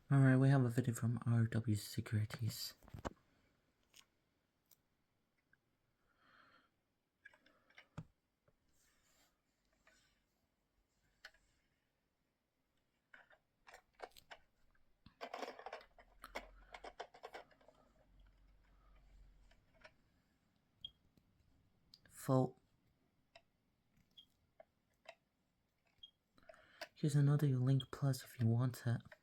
Alright, we have a video from RW Securities. Fault. Here's another link plus if you want it.